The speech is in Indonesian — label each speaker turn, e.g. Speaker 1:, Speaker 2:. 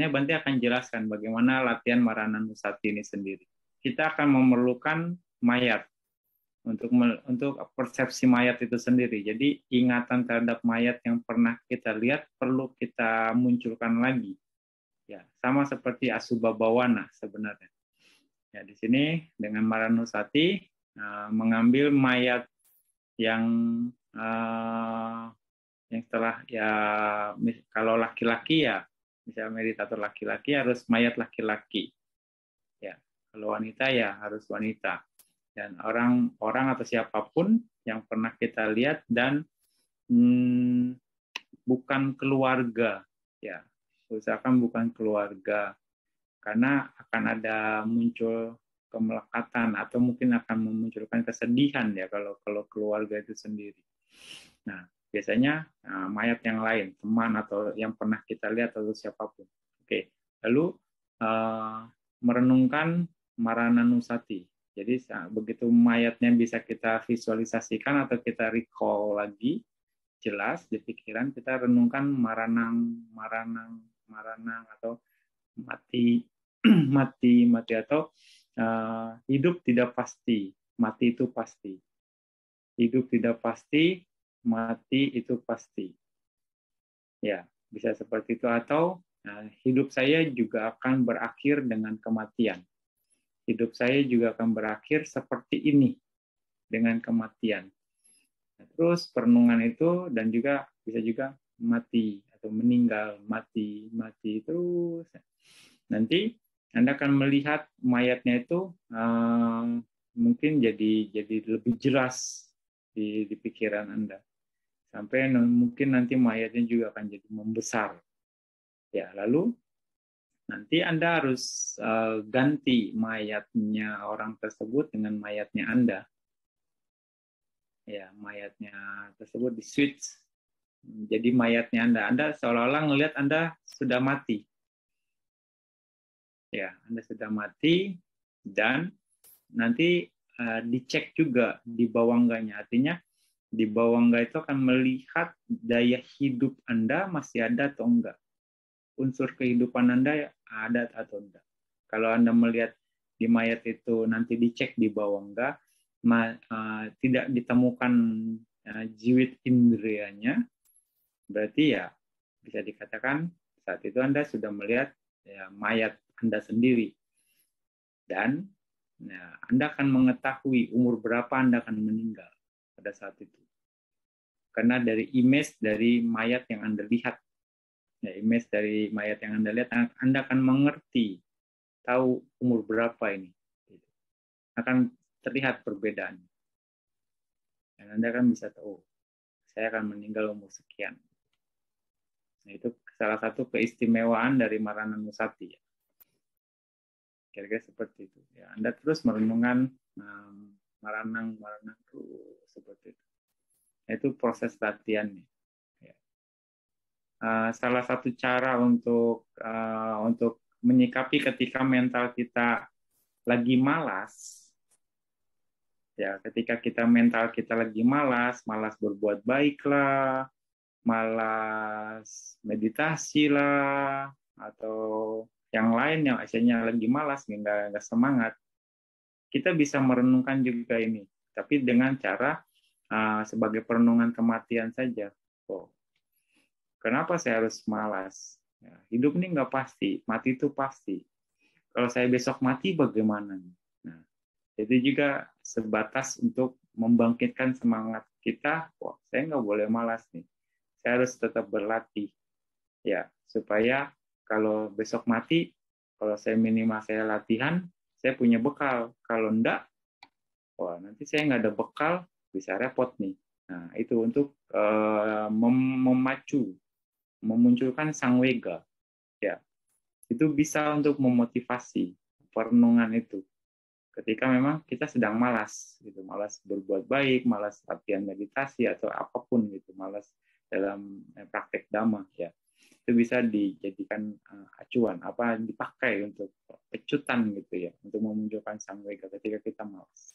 Speaker 1: Selanjutnya Bante akan jelaskan bagaimana latihan Marananusati ini sendiri. Kita akan memerlukan mayat untuk persepsi mayat itu sendiri. Jadi ingatan terhadap mayat yang pernah kita lihat perlu kita munculkan lagi. Ya, sama seperti Asubhabawana sebenarnya. Ya, di sini dengan Maranusati mengambil mayat yang setelah ya kalau laki-laki ya misalnya meditator laki-laki harus mayat laki-laki. Ya, kalau wanita ya harus wanita. Dan orang atau siapapun yang pernah kita lihat dan bukan keluarga, ya usahakan bukan keluarga, karena akan ada muncul kemelekatan atau mungkin akan memunculkan kesedihan ya kalau keluarga itu sendiri. Nah, biasanya mayat yang lain, teman atau yang pernah kita lihat atau siapapun. Oke, lalu merenungkan Marananusati. Jadi begitu mayatnya bisa kita visualisasikan atau kita recall lagi jelas di pikiran, kita renungkan maranang atau mati atau hidup tidak pasti, mati itu pasti. Hidup tidak pasti, mati itu pasti. Ya, bisa seperti itu atau hidup saya juga akan berakhir dengan kematian. Hidup saya juga akan berakhir seperti ini dengan kematian. Nah, terus perenungan itu dan juga bisa juga mati atau meninggal, mati terus. Nanti Anda akan melihat mayatnya itu mungkin jadi lebih jelas di pikiran Anda. Sampai mungkin nanti mayatnya juga akan jadi membesar. Ya, lalu nanti Anda harus ganti mayatnya orang tersebut dengan mayatnya Anda. Ya, mayatnya tersebut di switch. Jadi mayatnya Anda seolah-olah ngelihat Anda sudah mati. Ya, Anda sudah mati dan nanti dicek juga di bawangganya. Artinya di bawangga itu akan melihat daya hidup Anda masih ada atau enggak. Unsur kehidupan Anda ada atau enggak. Kalau Anda melihat di mayat itu nanti dicek di bawangga, tidak ditemukan jiwit indrianya, berarti ya bisa dikatakan saat itu Anda sudah melihat ya, mayat Anda sendiri. Dan Anda akan mengetahui umur berapa Anda akan meninggal pada saat itu. Karena dari image dari mayat yang Anda lihat, ya, image dari mayat yang Anda lihat, Anda akan mengerti, tahu umur berapa ini. Akan terlihat perbedaannya. Dan Anda kan bisa tahu, saya akan meninggal umur sekian. Nah, itu salah satu keistimewaan dari Marananusati. Ya. Kira-kira seperti itu. Ya, Anda terus merenungkan maranang terus seperti itu. Nah, itu proses latihannya. Ya. Salah satu cara untuk menyikapi ketika mental kita lagi malas, ya ketika mental kita lagi malas berbuat baik lah, malas meditasi lah, atau yang lain yang asalnya lagi malas, nggak semangat, kita bisa merenungkan juga ini, tapi dengan cara sebagai perenungan kematian saja. Oh, kenapa saya harus malas? Ya, hidup ini nggak pasti, mati itu pasti. Kalau saya besok mati bagaimana? Nah, itu juga sebatas untuk membangkitkan semangat kita. Wah, saya nggak boleh malas nih. Saya harus tetap berlatih, ya supaya kalau besok mati, kalau saya minimal saya latihan, saya punya bekal. Kalau enggak, wah nanti saya nggak ada bekal, bisa repot nih. Nah itu untuk memacu, memunculkan sangwega, ya itu bisa untuk memotivasi perenungan itu. Ketika memang kita sedang malas, gitu, malas berbuat baik, malas latihan meditasi atau apapun gitu, malas dalam praktek dhamma, ya itu bisa dijadikan acuan, apa dipakai untuk pecutan gitu ya, untuk memunculkan sangwega ketika kita malas.